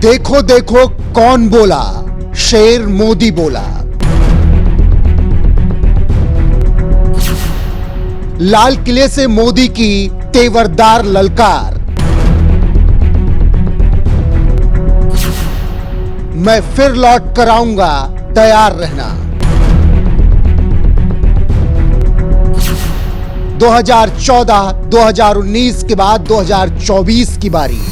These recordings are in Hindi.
देखो देखो कौन बोला, शेर मोदी बोला। लाल किले से मोदी की तेवरदार ललकार। मैं फिर लौट कर आऊंगा, तैयार रहना। 2014, 2019 के बाद 2024 की बारी।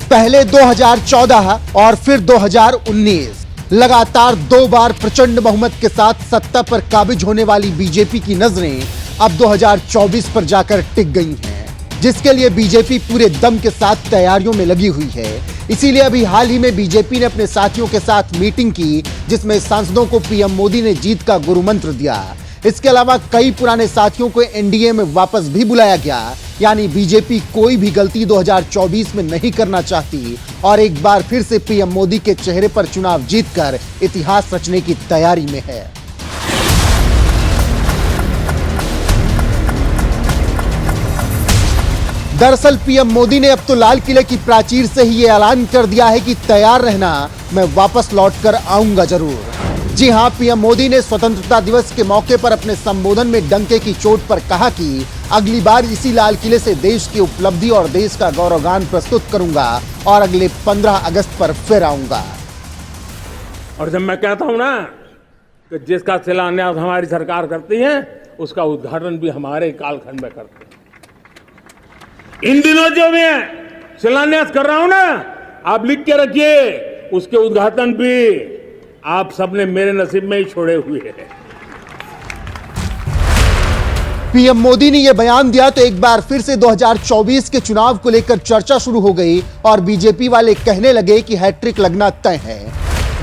पहले 2014 और फिर 2019, लगातार 2 बार प्रचंड बहुमत के साथ सत्ता पर काबिज होने वाली बीजेपी की नजरें अब 2024 पर जाकर टिक गई हैं, जिसके लिए बीजेपी पूरे दम के साथ तैयारियों में लगी हुई है। इसीलिए अभी हाल ही में बीजेपी ने अपने साथियों के साथ मीटिंग की, जिसमें सांसदों को पीएम मोदी ने जीत का गुरु मंत्र दिया। इसके अलावा कई पुराने साथियों को एनडीए में वापस भी बुलाया गया। यानी बीजेपी कोई भी गलती 2024 में नहीं करना चाहती और एक बार फिर से पीएम मोदी के चेहरे पर चुनाव जीतकर इतिहास रचने की तैयारी में है। दरअसल पीएम मोदी ने अब तो लाल किले की प्राचीर से ही यह ऐलान कर दिया है कि तैयार रहना, मैं वापस लौटकर आऊंगा जरूर। जी हां, पीएम मोदी ने स्वतंत्रता दिवस के मौके पर अपने संबोधन में डंके की चोट पर कहा कि अगली बार इसी लाल किले से देश की उपलब्धि और देश का गौरवगान प्रस्तुत करूंगा और अगले 15 अगस्त पर फिर आऊंगा। और जब मैं कहता हूं ना कि जिसका शिलान्यास हमारी सरकार करती है, उसका उद्घाटन भी हमारे कालखंड में करते हैं। इन दिनों जो मैं शिलान्यास कर रहा हूं ना, आप लिख के रखिए, उसके उद्घाटन भी आप सबने मेरे नसीब में ही छोड़े हुए हैं। पीएम मोदी ने यह बयान दिया तो एक बार फिर से 2024 के चुनाव को लेकर चर्चा शुरू हो गई और बीजेपी वाले कहने लगे कि हैट्रिक लगना तय है।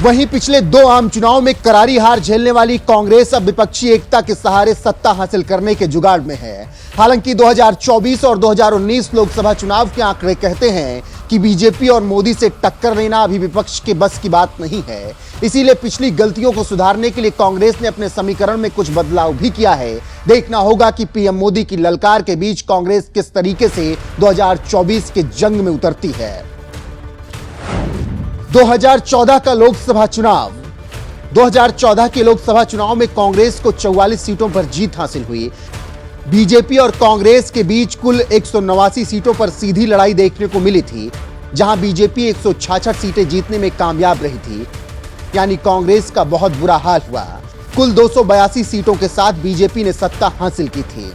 वहीं पिछले 2 आम चुनाव में करारी हार झेलने वाली कांग्रेस अब विपक्षी एकता के सहारे सत्ता हासिल करने के जुगाड़ में है। हालांकि 2024 और 2019 लोकसभा चुनाव के आंकड़े कहते हैं कि बीजेपी और मोदी से टक्कर लेना अभी विपक्ष के बस की बात नहीं है। इसीलिए पिछली गलतियों को सुधारने के लिए कांग्रेस ने अपने समीकरण में कुछ बदलाव भी किया है। देखना होगा कि पीएम मोदी की ललकार के बीच कांग्रेस किस तरीके से 2024 के जंग में उतरती है। 2014 का लोकसभा चुनाव। 2014 के लोकसभा चुनाव में कांग्रेस को 44 सीटों पर जीत हासिल हुई। बीजेपी और कांग्रेस के बीच कुल 189 सीटों पर सीधी लड़ाई देखने को मिली थी, जहां बीजेपी 166 सीटें जीतने में कामयाब रही थी। यानी कांग्रेस का बहुत बुरा हाल हुआ। कुल 282 सीटों के साथ बीजेपी ने सत्ता हासिल की थी।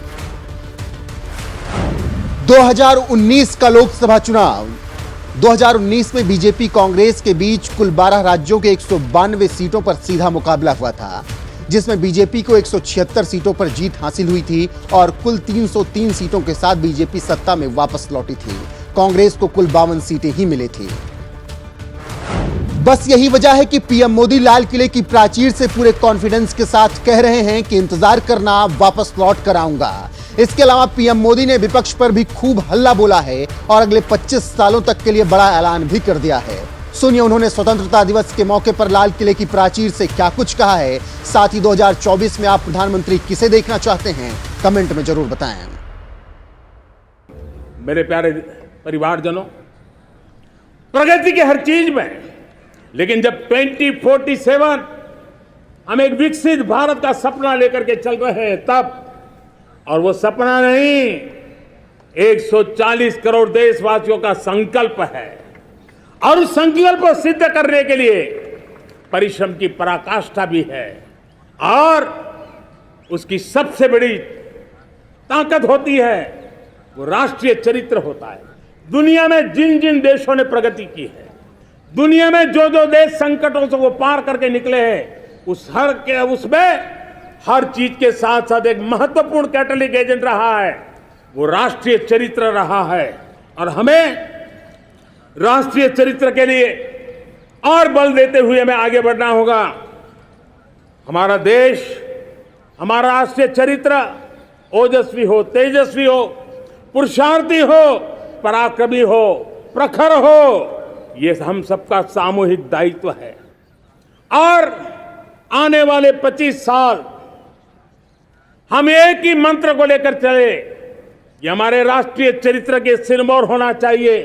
2019 का लोकसभा चुनाव। 2019 में बीजेपी कांग्रेस के बीच कुल 12 राज्यों के 192 सीटों पर सीधा मुकाबला हुआ था, जिसमें बीजेपी को 176 सीटों पर जीत हासिल हुई थी और कुल 303 सीटों के साथ बीजेपी सत्ता में वापस लौटी थी। कांग्रेस को कुल 52 सीटें ही मिली थी। बस यही वजह है कि पीएम मोदी लाल किले की प्राचीर से पूरे कॉन्फिडेंस के साथ कह रहे हैं कि इंतजार करना, वापस लौट कर आऊंगा। इसके अलावा पीएम मोदी ने विपक्ष पर भी खूब हल्ला बोला है और अगले 25 सालों तक के लिए बड़ा ऐलान भी कर दिया है। सुनिए उन्होंने स्वतंत्रता दिवस के मौके पर लाल किले की प्राचीर से क्या कुछ कहा है। साथ ही 2024 में आप प्रधानमंत्री किसे देखना चाहते हैं, कमेंट में जरूर बताएं। मेरे प्यारे परिवारजनों, प्रगति की हर चीज में, लेकिन जब 2047 हम एक विकसित भारत का सपना लेकर के चल रहे हैं तब, और वो सपना नहीं, 140 करोड़ देशवासियों का संकल्प है और उस संकल्प को सिद्ध करने के लिए परिश्रम की पराकाष्ठा भी है। और उसकी सबसे बड़ी ताकत होती है वो राष्ट्रीय चरित्र होता है। दुनिया में जिन जिन देशों ने प्रगति की है, दुनिया में जो जो देश संकटों से वो पार करके निकले हैं, उसमें हर चीज के साथ साथ एक महत्वपूर्ण कैटलिक एजेंट रहा है, वो राष्ट्रीय चरित्र रहा है। और हमें राष्ट्रीय चरित्र के लिए और बल देते हुए हमें आगे बढ़ना होगा। हमारा देश, हमारा राष्ट्रीय चरित्र ओजस्वी हो, तेजस्वी हो, पुरुषार्थी हो, पराक्रमी हो, प्रखर हो, ये हम सबका सामूहिक दायित्व है। और आने वाले 25 साल हम एक ही मंत्र को लेकर चले ये हमारे राष्ट्रीय चरित्र के सिरमौर होना चाहिए।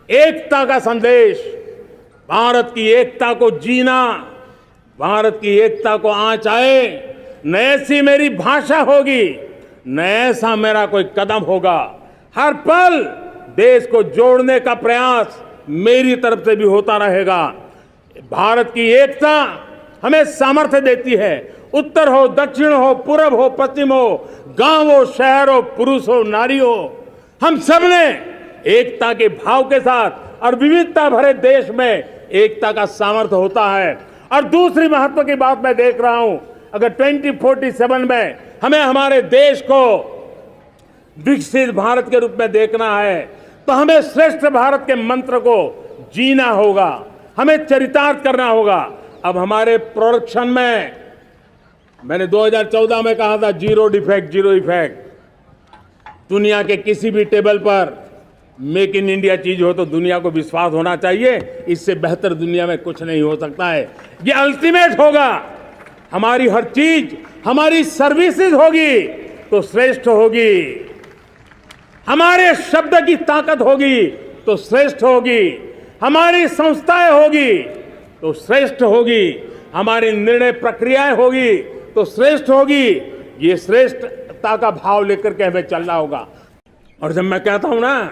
एकता का संदेश, भारत की एकता को जीना, भारत की एकता को आंच आए, न ऐसी मेरी भाषा होगी, न ऐसा मेरा कोई कदम होगा। हर पल देश को जोड़ने का प्रयास मेरी तरफ से भी होता रहेगा। भारत की एकता हमें सामर्थ्य देती है। उत्तर हो, दक्षिण हो, पूर्व हो, पश्चिम हो, गांव हो, शहर हो, पुरुष हो, नारी हो, हम सब ने एकता के भाव के साथ और विविधता भरे देश में एकता का सामर्थ्य होता है। और दूसरी महत्व की बात मैं देख रहा हूं, अगर 2047 में हमें हमारे देश को विकसित भारत के रूप में देखना है तो हमें श्रेष्ठ भारत के मंत्र को जीना होगा, हमें चरितार्थ करना होगा। अब हमारे प्रोडक्शन में, मैंने 2014 में कहा था जीरो डिफेक्ट, जीरो इफेक्ट। दुनिया के किसी भी टेबल पर मेक इन इंडिया चीज हो तो दुनिया को विश्वास होना चाहिए, इससे बेहतर दुनिया में कुछ नहीं हो सकता है। ये अल्टीमेट होगा। हमारी हर चीज, हमारी सर्विसेज होगी तो श्रेष्ठ होगी, हमारे शब्द की ताकत होगी तो श्रेष्ठ होगी, हमारी संस्थाएं होगी तो श्रेष्ठ होगी, हमारी निर्णय प्रक्रियाएं होगी तो श्रेष्ठ होगी। ये श्रेष्ठता का भाव लेकर के हमें चलना होगा। और जब मैं कहता हूं ना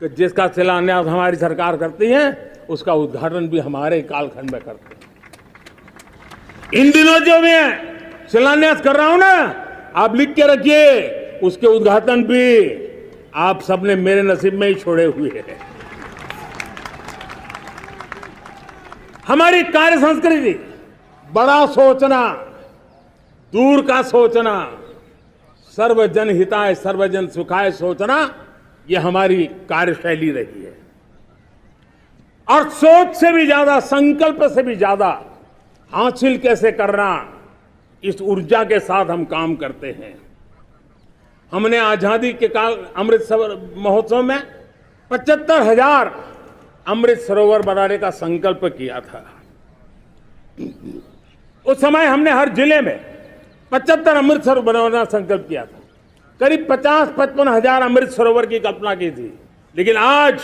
कि जिसका शिलान्यास हमारी सरकार करती है उसका उद्घाटन भी हमारे कालखंड में करते हैं। इन दिनों जो मैं शिलान्यास कर रहा हूं ना, आप लिख के रखिए, उसके उद्घाटन भी आप सबने मेरे नसीब में ही छोड़े हुए हैं। हमारी कार्य संस्कृति, बड़ा सोचना, दूर का सोचना, सर्वजन हिताय सर्वजन सुखाय सोचना, यह हमारी कार्यशैली रही है। और सोच से भी ज्यादा, संकल्प से भी ज्यादा हासिल कैसे करना, इस ऊर्जा के साथ हम काम करते हैं। हमने आजादी के काल अमृत महोत्सव में 75,000 अमृत सरोवर बनाने का संकल्प किया था। उस समय हमने हर जिले में 75 अमृत सरोवर बनाना संकल्प किया था। करीब 50-55 हजार अमृत सरोवर की कल्पना की थी, लेकिन आज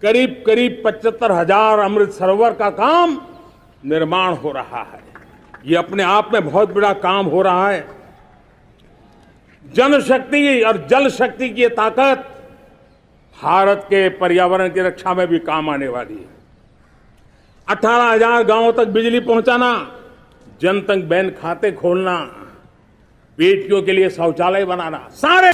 करीब 75,000 अमृत सरोवर का काम निर्माण हो रहा है। ये अपने आप में बहुत बड़ा काम हो रहा है। जनशक्ति और जल शक्ति की ये ताकत भारत के पर्यावरण की रक्षा में भी काम आने वाली है। 18,000 गांवों तक बिजली पहुंचाना, जनधन बैंक खाते खोलना, बेटियों के लिए शौचालय बनाना, सारे